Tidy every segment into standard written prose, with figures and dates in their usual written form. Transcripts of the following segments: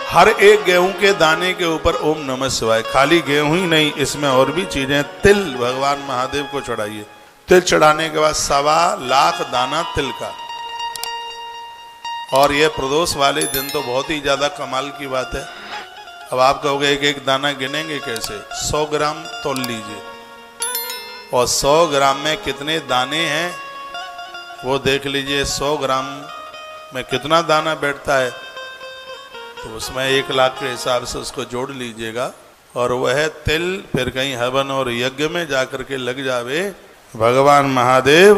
हर एक गेहूं के दाने के ऊपर ओम नमः शिवाय। खाली गेहूं ही नहीं, इसमें और भी चीजें। तिल भगवान महादेव को चढ़ाइए। तिल चढ़ाने के बाद 1.25 लाख दाना तिल का। और ये प्रदोष वाले दिन तो बहुत ही ज्यादा कमाल की बात है। अब आप कहोगे एक एक दाना गिनेंगे कैसे? 100 ग्राम तोल लीजिए और 100 ग्राम में कितने दाने हैं वो देख लीजिए। 100 ग्राम में कितना दाना बैठता है, तो उसमें 1 लाख के हिसाब से उसको जोड़ लीजिएगा। और वह तिल फिर कहीं हवन और यज्ञ में जाकर के लग जावे, भगवान महादेव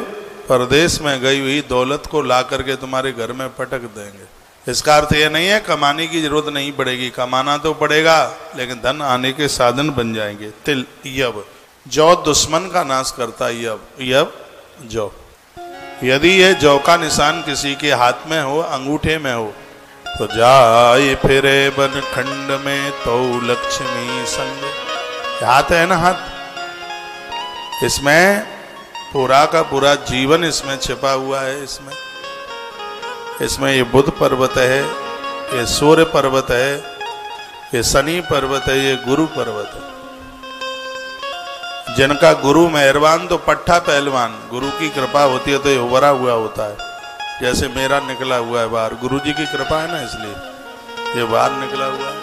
परदेश में गई हुई दौलत को ला करके तुम्हारे घर में पटक देंगे। इसका अर्थ यह नहीं है कमाने की जरूरत नहीं पड़ेगी, कमाना तो पड़ेगा, लेकिन धन आने के साधन बन जाएंगे। तिल, यव, जौ दुश्मन का नाश करता है। यव, यव, जौ। यदि यह जौ का निशान किसी के हाथ में हो, अंगूठे में हो, तो जाए फिरे बन खंड में तो लक्ष्मी संग। हाथ है ना, हाथ, इसमें पूरा का पूरा जीवन इसमें छिपा हुआ है। इसमें ये बुध पर्वत है, ये सूर्य पर्वत है, ये शनि पर्वत है, ये गुरु पर्वत है। जिनका गुरु मेहरबान तो पट्ठा पहलवान, गुरु की कृपा होती है तो ये उभरा हुआ होता है। जैसे मेरा निकला हुआ है बाहर, गुरु जी की कृपा है ना, इसलिए ये बाहर निकला हुआ है।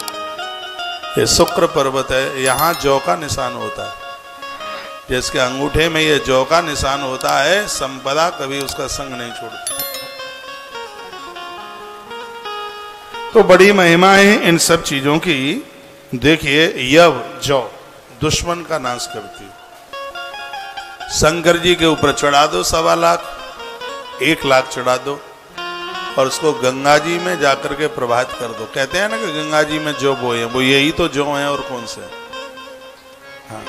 ये शुक्र पर्वत है, यहाँ जौ का निशान होता है। जिसके अंगूठे में ये जौ का निशान होता है, संपदा कभी उसका संग नहीं छोड़ती। तो बड़ी महिमा है इन सब चीजों की। देखिए, यव, जौ दुश्मन का नाश करती है। शंकर जी के ऊपर चढ़ा दो 1.25 लाख, 1 लाख चढ़ा दो और उसको गंगा जी में जाकर के प्रवाहित कर दो। कहते हैं ना कि गंगा जी में जो बोए, वो यही तो जौ है और कौन से। हाँ,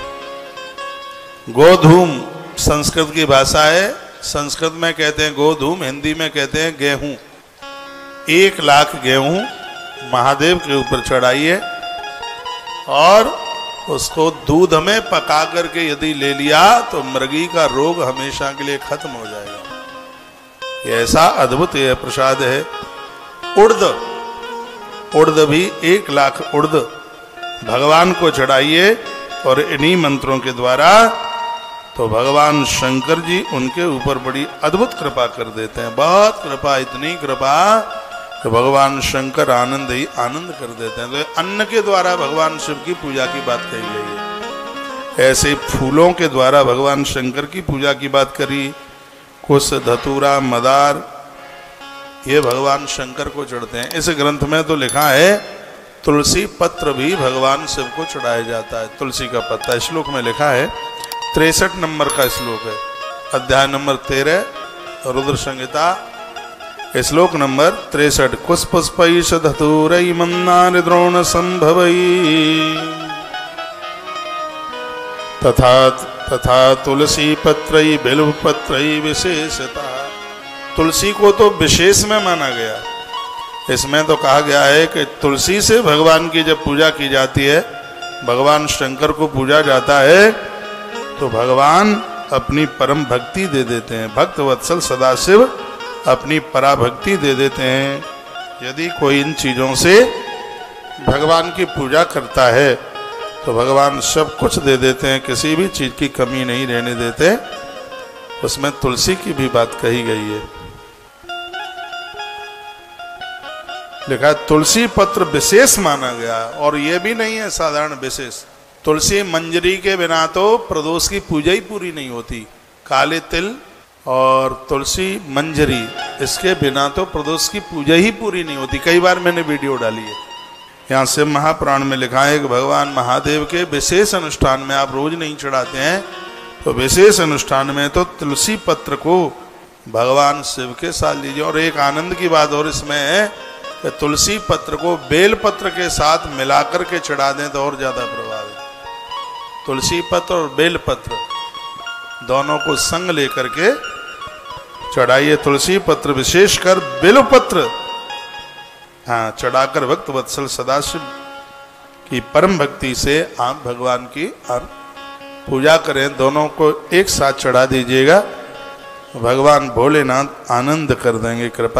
गोधूम संस्कृत की भाषा है, संस्कृत में कहते हैं गोधूम, हिंदी में कहते हैं गेहूं। 1 लाख गेहूं महादेव के ऊपर चढ़ाइए और उसको दूध में पका करके यदि ले लिया तो मृगी का रोग हमेशा के लिए खत्म हो जाएगा। ये ऐसा अद्भुत यह प्रसाद है। उड़द, उड़द भी 1 लाख उड़द भगवान को चढ़ाइए और इन्हीं मंत्रों के द्वारा तो भगवान शंकर जी उनके ऊपर बड़ी अद्भुत कृपा कर देते हैं। बहुत कृपा, इतनी कृपा कि भगवान शंकर आनंद ही आनंद कर देते हैं। तो अन्न के द्वारा भगवान शिव की पूजा की बात कही गई है। ऐसे फूलों के द्वारा भगवान शंकर की पूजा की बात करी। कुश, धतूरा, मदार, ये भगवान शंकर को चढ़ते हैं। इस ग्रंथ में तो लिखा है तुलसी पत्र भी भगवान शिव को चढ़ाया जाता है। तुलसी का पत्ता श्लोक में लिखा है, 63 नंबर का श्लोक है, अध्याय नंबर 13, रुद्र संहिता, श्लोक नंबर 63। कुष्पुष्पैष धतूरै मन्दार द्रोण संभवै तथा तुलसी पत्रै बिल्व पत्रै विशेषता। तुलसी को तो विशेष में माना गया। इसमें तो कहा गया है कि तुलसी से भगवान की जब पूजा की जाती है, भगवान शंकर को पूजा जाता है, तो भगवान अपनी परम भक्ति दे देते हैं। भक्त वत्सल सदाशिव अपनी पराभक्ति दे देते हैं। यदि कोई इन चीजों से भगवान की पूजा करता है तो भगवान सब कुछ दे देते हैं, किसी भी चीज की कमी नहीं रहने देते। उसमें तुलसी की भी बात कही गई है। लिखा तुलसी पत्र विशेष माना गया, और यह भी नहीं है साधारण विशेष। तुलसी मंजरी के बिना तो प्रदोष की पूजा ही पूरी नहीं होती। काले तिल और तुलसी मंजरी, इसके बिना तो प्रदोष की पूजा ही पूरी नहीं होती। कई बार मैंने वीडियो डाली है। यहाँ से महापुराण में लिखा है कि भगवान महादेव के विशेष अनुष्ठान में आप रोज नहीं चढ़ाते हैं, तो विशेष अनुष्ठान में तो तुलसी पत्र को भगवान शिव के साथ लीजिए। और एक आनंद की बात और इसमें है कि तुलसी पत्र को बेल पत्र के साथ मिलाकर के चढ़ा दें तो और ज्यादा प्रभाव है। तुलसी पत्र और बेल पत्र दोनों को संग लेकर के चढ़ाइए। तुलसी पत्र विशेषकर बेल पत्र हाँ चढ़ाकर भक्त वत्सल सदाशिव की परम भक्ति से आप भगवान की आप पूजा करें। दोनों को एक साथ चढ़ा दीजिएगा, भगवान भोलेनाथ आनंद कर देंगे। कृपा